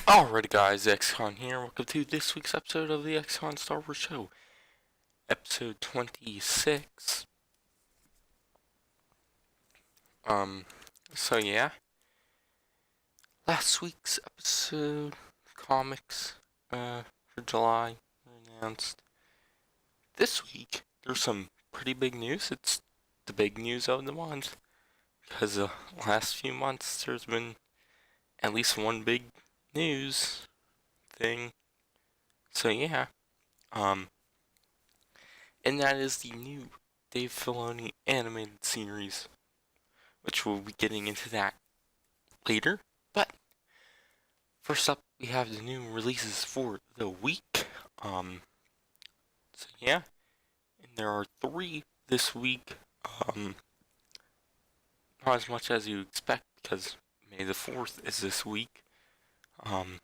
Alrighty guys, Xcon here. Welcome to this week's episode of the Xcon Star Wars Show. Episode 26. Um, so yeah. Last week's episode, comics, for July were announced. This week, there's some pretty big news. It's the big news of the month. Because the last few months, there's been at least one big news thing. So yeah. Um, and that is the new Dave Filoni animated series, which we'll be getting into that later. But first up, we have the new releases for the week. So yeah, and there are 3 this week. Not as much as you expect because May the 4th is this week. Um,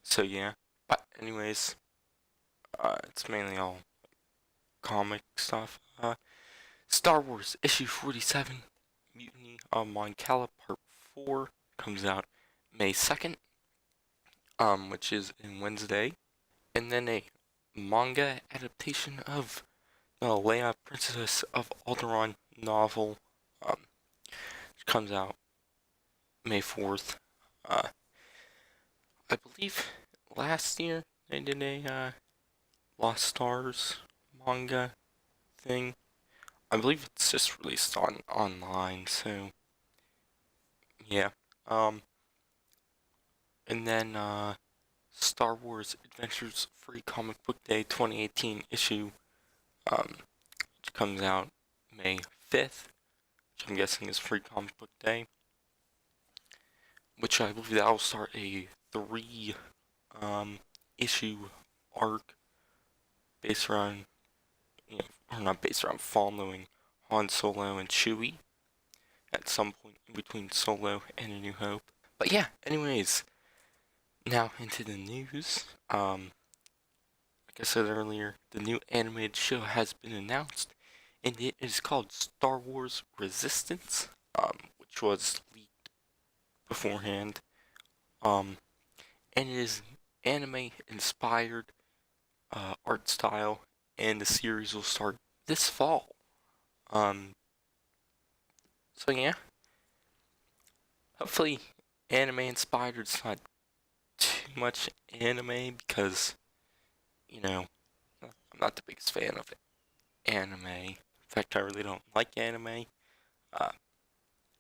so yeah, but anyways, it's mainly all comic stuff. Star Wars issue 47, Mutiny on Mon Cala Part 4 comes out May 2nd, which is in Wednesday. And then a manga adaptation of the Leia Princess of Alderaan novel, which comes out May 4th. I believe last year they did a Lost Stars manga thing. I believe it's just released online, so yeah. And then Star Wars Adventures Free Comic Book Day 2018 issue, which comes out May 5th, which I'm guessing is Free Comic Book Day, which I believe that will start a 3 issue arc based around, or not based around, following Han Solo and Chewie at some point in between Solo and A New Hope. But yeah, anyways, now into the news. Like I said earlier, the new animated show has been announced, and it is called Star Wars Resistance, which was leaked beforehand. And it is anime-inspired art style, and the series will start this fall. So yeah, hopefully anime-inspired. It's not too much anime because, I'm not the biggest fan of anime. In fact, I really don't like anime. Uh,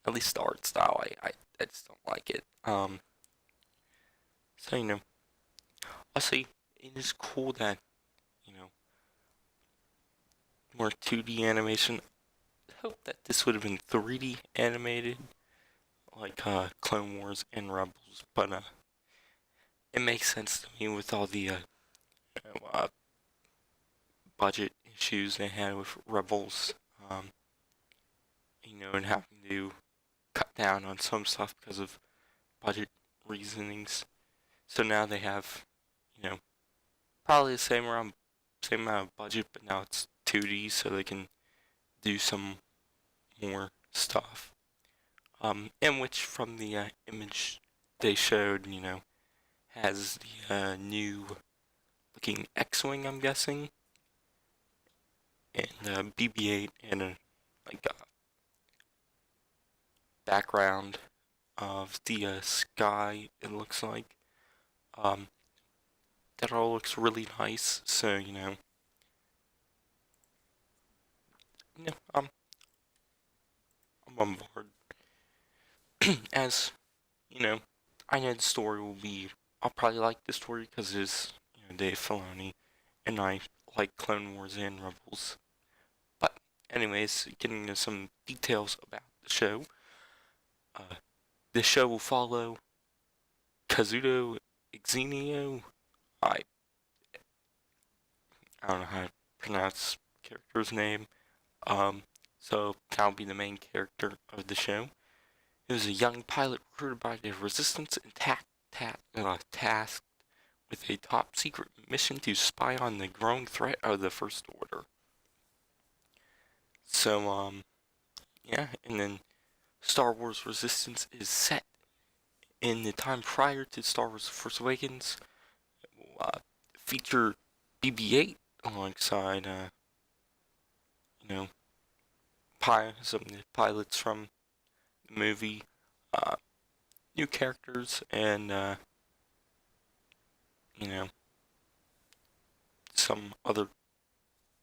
at least the art style, I just don't like it. So I'll say it is cool that more 2D animation. I hope that this would have been 3D animated, like Clone Wars and Rebels, but it makes sense to me with all the budget issues they had with Rebels, and having to cut down on some stuff because of budget reasonings. So now they have, probably the same amount of budget, but now it's 2D, so they can do some more stuff. And which from the image they showed, has the new looking X-wing, I'm guessing, and BB-8 and a background of the sky. It looks like that all looks really nice. So I'm on board. As I know the story will be. I'll probably like the story because it is Dave Filoni, and I like Clone Wars and Rebels. But anyways, getting into some details about the show. The show will follow Kazuto Xenio. I don't know how to pronounce the character's name. So that'll be the main character of the show. He was a young pilot recruited by the Resistance and tasked with a top secret mission to spy on the growing threat of the First Order. So, yeah, and then Star Wars Resistance is set in the time prior to Star Wars: The Force Awakens. It will feature BB-8 alongside, you know, some of the pilots from the movie, uh, new characters, and you know, some other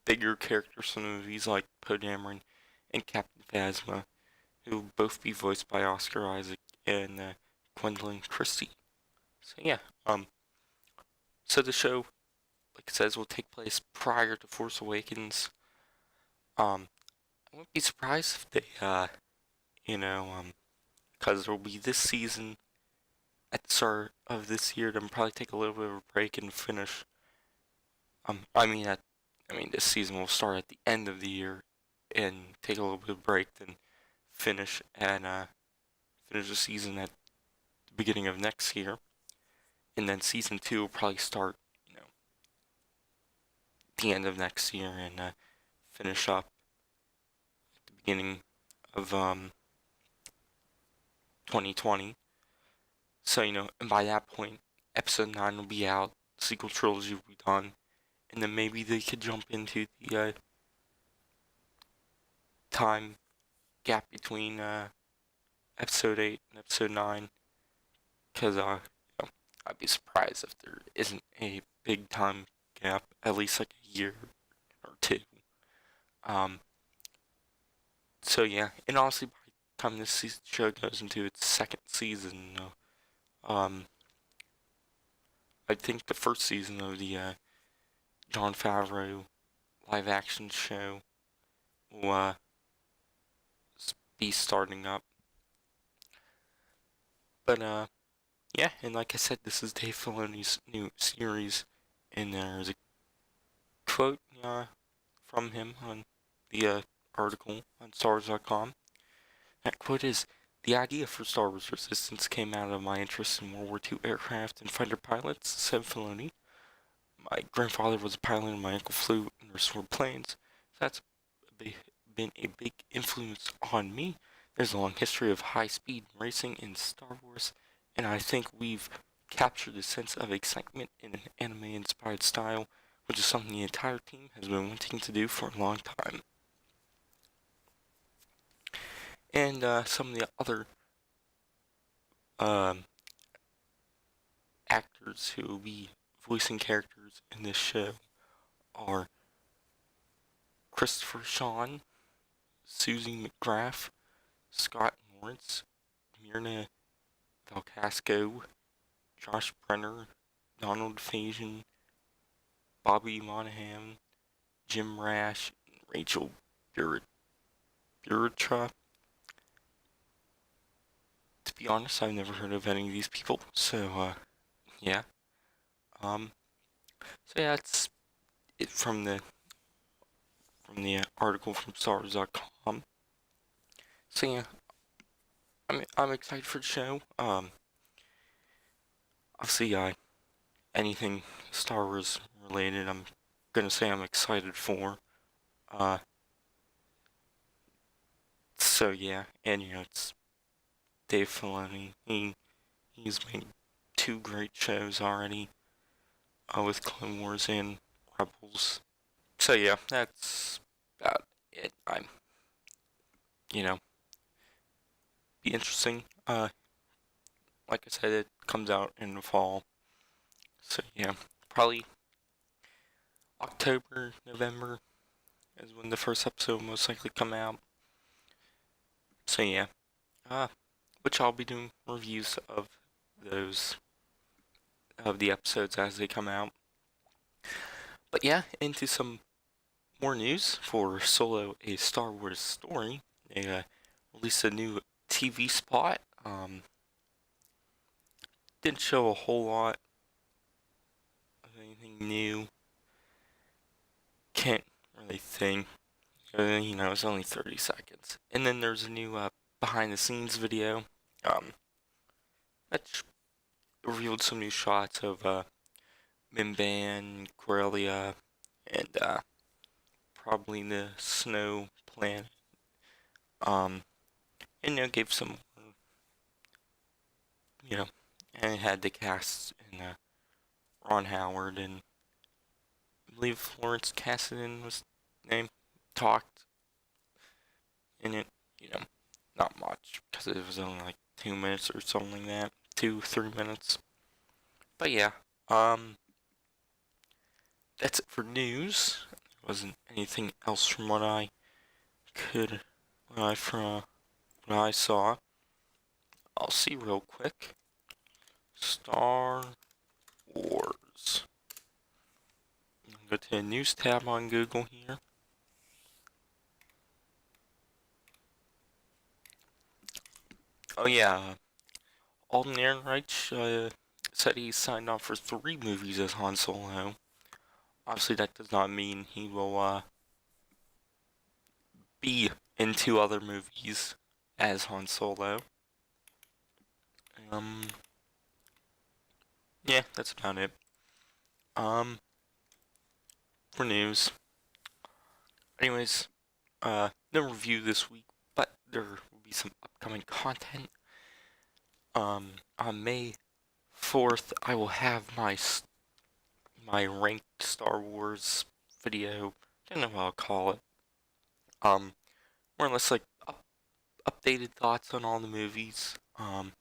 bigger characters from the movies like Poe Dameron and Captain Phasma, who will both be voiced by Oscar Isaac and Gwendolyn Christie. So yeah, so the show, like it says, will take place prior to Force Awakens. I wouldn't be surprised if they, because there will be this season at the start of this year, then probably take a little bit of a break and finish. This season will start at the end of the year and take a little bit of break, then finish and finish the season at the beginning of next year, and then season 2 will probably start, the end of next year and finish up at the beginning of 2020. So and by that point, episode 9 will be out, sequel trilogy will be done, and then maybe they could jump into the time gap between episode 8 and episode 9, because I'd be surprised if there isn't a big time gap, at least like a year or two. So yeah, and honestly, by the time this show goes into its second season, I think the first season of the Jon Favreau live action show will be starting up. But yeah, and like I said, this is Dave Filoni's new series, and there's a quote from him on the article on StarWars.com. That quote is, "The idea for Star Wars Resistance came out of my interest in World War II aircraft and fighter pilots," said Filoni. "My grandfather was a pilot and my uncle flew and restored planes. That's been a big influence on me. There's a long history of high-speed racing in Star Wars, and I think we've captured the sense of excitement in an anime-inspired style, which is something the entire team has been wanting to do for a long time." And some of the other um, actors who will be voicing characters in this show are Christopher Sean, Susie McGrath, Scott Lawrence, Myrna Valcasco, Josh Brenner, Donald Faison, Bobby Monahan, Jim Rash, and Rachel Buritra. To be honest, I've never heard of any of these people, so yeah. So yeah, that's it from the article from StarWars.com. So yeah, I'm excited for the show. Obviously, anything Star Wars related, I'm gonna say I'm excited for. So yeah, and it's Dave Filoni. He's made 2 great shows already, with Clone Wars and Rebels. So yeah, that's about it. I'm, be interesting. Like I said, it comes out in the fall. So yeah, probably October, November is when the first episode will most likely come out. So yeah, which I'll be doing reviews of those, of the episodes as they come out. But yeah, into some more news for Solo: A Star Wars Story. They released a new TV spot. Didn't show a whole lot of anything new. Can't really think. It's only 30 seconds. And then there's a new behind the scenes video. That revealed some new shots of Mimban, Corellia, and probably the snow planet. And gave some you know, and it had the cast and Ron Howard and I believe Florence Cassidy was named, talked in it, you know, not much because it was only like 2 minutes or something like that, 2-3 minutes. But yeah, that's it for news. There wasn't anything else from what I could, what I saw. I'll see real quick. Star Wars. Go to the news tab on Google here. Oh yeah, Alden Ehrenreich said he signed on for 3 movies as Han Solo. Obviously, that does not mean he will be in 2 other movies as Han Solo. Yeah, that's about it. For news. Anyways, no review this week, but there will be some upcoming content. On May 4th, I will have my ranked Star Wars video. I don't know what I'll call it. More or less like updated thoughts on all the movies. And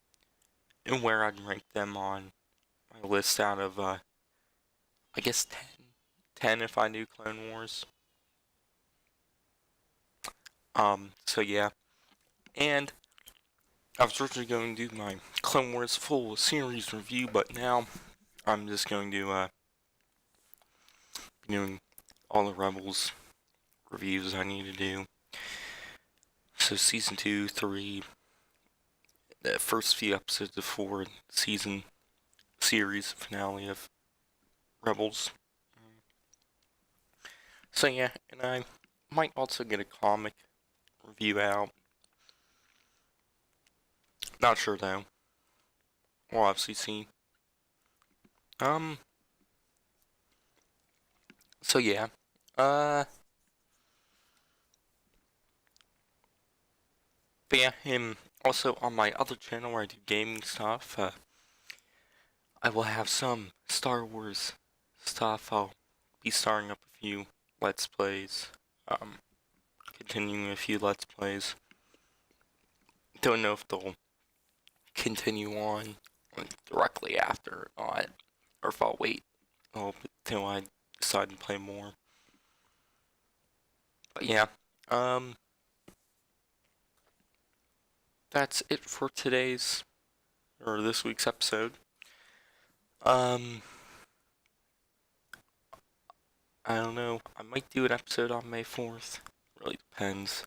where I'd rank them on my list out of I guess 10. 10 if I knew Clone Wars. So yeah. And I was originally going to do my Clone Wars full series review, but now I'm just going to be doing all the Rebels reviews I need to do. So season 2, 3, the first few episodes of 4 season series finale of Rebels. So yeah, and I might also get a comic review out. Not sure though. We'll obviously see. So yeah. But yeah, also on my other channel where I do gaming stuff, I will have some Star Wars stuff. I'll be starting up a few Let's Plays, continuing a few Let's Plays. Don't know if they'll continue on directly after or not, or if I'll wait until I decide to play more. But yeah, that's it for this week's episode. I don't know. I might do an episode on May 4th. Really depends.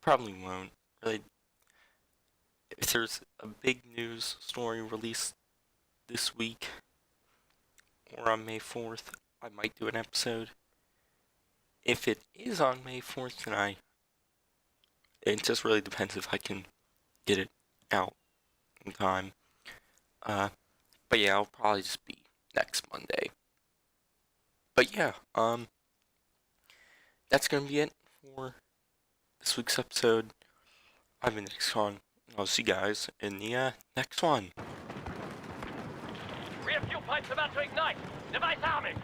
Probably won't. Really, if there's a big news story released this week or on May 4th, I might do an episode. If it is on May 4th, then it just really depends if I can get it out in time. But yeah, it'll probably just be next Monday. But yeah, that's gonna be it for this week's episode. I've been Xcon. I'll see you guys in the next one. Rear fuel pipes about to ignite. Device arming.